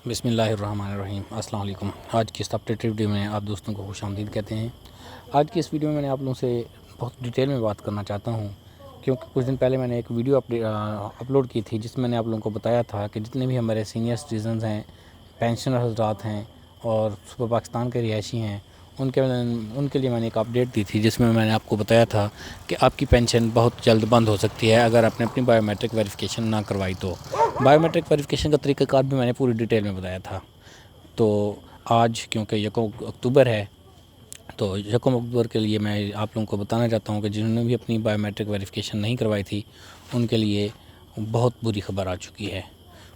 بسم اللہ الرحمن الرحیم۔ السلام علیکم۔ آج کی اس اپڈیٹ ویڈیو میں آپ دوستوں کو خوش آمدید کہتے ہیں۔ آج کی اس ویڈیو میں آپ لوگوں سے بہت ڈیٹیل میں بات کرنا چاہتا ہوں، کیونکہ کچھ دن پہلے میں نے ایک ویڈیو اپلوڈ کی تھی جس میں نے آپ لوگوں کو بتایا تھا کہ جتنے بھی ہمارے سینئر سٹیزنز ہیں، پینشنر حضرات ہیں اور صوبہ پاکستان کے رہائشی ہیں، ان کے لیے میں نے ایک اپڈیٹ دی تھی جس میں نے آپ کو بتایا تھا کہ آپ کی پینشن بہت جلد بند ہو سکتی ہے اگر آپ نے اپنی بائیو میٹرک ویریفیکیشن نہ کروائی تو۔ بائیو میٹرک ویریفیکیشن کا طریقہ کار بھی میں نے پوری ڈیٹیل میں بتایا تھا۔ تو آج کیونکہ 1 اکتوبر ہے، تو 1 اکتوبر کے لیے میں آپ لوگوں کو بتانا چاہتا ہوں کہ جنہوں نے بھی اپنی بائیو میٹرک ویریفیکیشن نہیں کروائی تھی ان کے لیے بہت بری خبر آ چکی ہے۔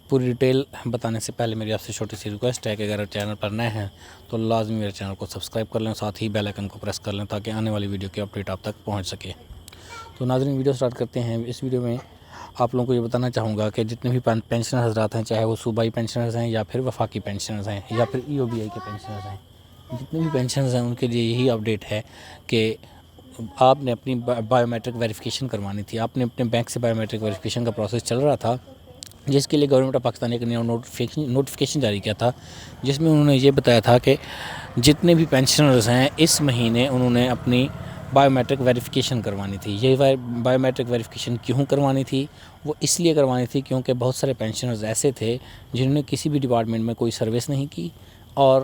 پوری ڈیٹیل بتانے سے پہلے میری آپ سے چھوٹی سی ریکویسٹ ہے کہ اگر چینل پر نئے ہیں تو لازمی میرے چینل کو سبسکرائب کر لیں، ساتھ ہی بیل آئکن کو پریس کر لیں تاکہ آنے والی ویڈیو کی اپڈیٹ آپ تک پہنچ سکے۔ تو ناظرین، ویڈیو سٹارٹ کرتے ہیں۔ اس ویڈیو میں آپ لوگوں کو یہ بتانا چاہوں گا کہ جتنے بھی پینشنر حضرات ہیں، چاہے وہ صوبائی پینشنرز ہیں یا پھر وفاقی پینشنرز ہیں یا پھر EOBI کے پینشنرز ہیں، جتنے بھی پینشنرز ہیں ان کے لیے یہی اپڈیٹ ہے کہ آپ نے اپنی بائیو میٹرک ویریفیکیشن کروانی تھی۔ آپ نے اپنے بینک سے بائیو میٹرک ویریفیکیشن کا پروسیس چل رہا تھا، جس کے لیے گورنمنٹ آف پاکستان نے ایک نیا نوٹیفیکیشن جاری کیا تھا، جس میں انہوں نے یہ بتایا تھا کہ جتنے بھی پینشنرز ہیں اس مہینے انہوں نے اپنی بائیو میٹرک ویریفیکیشن کروانی تھی۔ یہ بائیو میٹرک ویریفیکیشن کیوں کروانی تھی؟ وہ اس لیے کروانی تھی کیونکہ بہت سارے پینشنرز ایسے تھے جنہوں نے کسی بھی ڈپارٹمنٹ میں کوئی سروس نہیں کی اور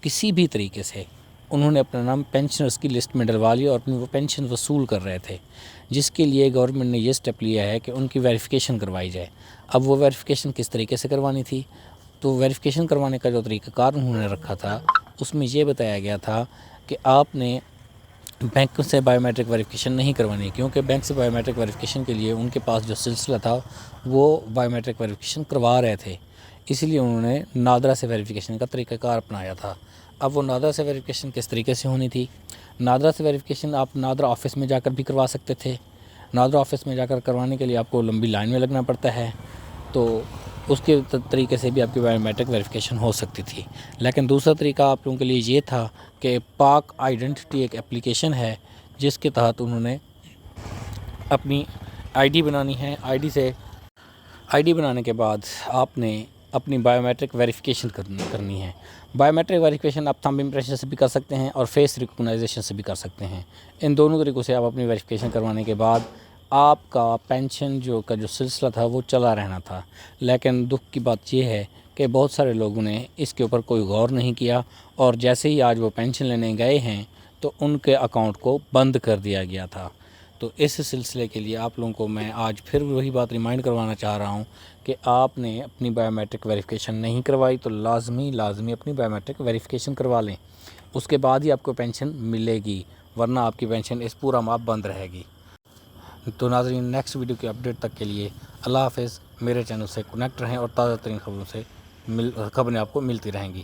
کسی بھی طریقے سے انہوں نے اپنا نام پینشنرز کی لسٹ میں ڈلوا لیا اور اپنی وہ پینشن وصول کر رہے تھے، جس کے لیے گورنمنٹ نے یہ سٹیپ لیا ہے کہ ان کی ویریفیکیشن کروائی جائے۔ اب وہ ویریفیکیشن کس طریقے سے کروانی تھی؟ تو ویریفیکیشن کروانے کا جو طریقہ کار انہوں نے رکھا تھا اس میں یہ بتایا گیا تھا کہ آپ نے بینک سے بائیو میٹرک ویریفیکیشن نہیں کروانی، کیونکہ بینک سے بائیو میٹرک ویریفیکیشن کے لیے ان کے پاس جو سلسلہ تھا وہ بائیو میٹرک ویریفیکیشن کروا رہے تھے، اسی لیے انہوں نے نادرا سے ویریفیکیشن کا طریقہ کار اپنایا تھا۔ اب وہ نادرا سے ویریفیکیشن کس طریقے سے ہونی تھی؟ نادرا سے ویریفیکیشن آپ نادرا آفس میں جا کر بھی کروا سکتے تھے۔ نادرا آفس میں جا کر کروانے کے لیے آپ کو لمبی لائن میں لگنا پڑتا ہے، تو اس کے طریقے سے بھی آپ کی بائیو میٹرک ویریفیکیشن ہو سکتی تھی۔ لیکن دوسرا طریقہ آپ لوگوں کے لیے یہ تھا کہ پاک آئیڈینٹی ایک اپلیکیشن ہے جس کے تحت انہوں نے اپنی ID بنانی ہے۔ ID بنانے کے بعد آپ نے اپنی بائیو میٹرک ویریفیکیشن کرنی ہے۔ بائیو میٹرک ویریفیکیشن آپ تھمب امپریشن سے بھی کر سکتے ہیں اور فیس ریکگنائزیشن سے بھی کر سکتے ہیں۔ ان دونوں طریقوں سے آپ اپنی ویریفیکیشن کروانے کے بعد آپ کا پینشن کا جو سلسلہ تھا وہ چلا رہنا تھا۔ لیکن دکھ کی بات یہ ہے کہ بہت سارے لوگوں نے اس کے اوپر کوئی غور نہیں کیا اور جیسے ہی آج وہ پینشن لینے گئے ہیں تو ان کے اکاؤنٹ کو بند کر دیا گیا تھا۔ تو اس سلسلے کے لیے آپ لوگوں کو میں آج پھر وہی بات ریمائنڈ کروانا چاہ رہا ہوں کہ آپ نے اپنی بائیو میٹرک ویریفیکیشن نہیں کروائی تو لازمی اپنی بائیو میٹرک ویریفیکیشن کروا لیں، اس کے بعد ہی آپ کو پینشن ملے گی، ورنہ آپ کی پینشن اس پورا ماہ بند رہے گی۔ تو ناظرین، نیکسٹ ویڈیو کی اپڈیٹ تک کے لیے اللہ حافظ۔ میرے چینل سے کنیکٹ رہیں اور تازہ ترین خبریں آپ کو ملتی رہیں گی۔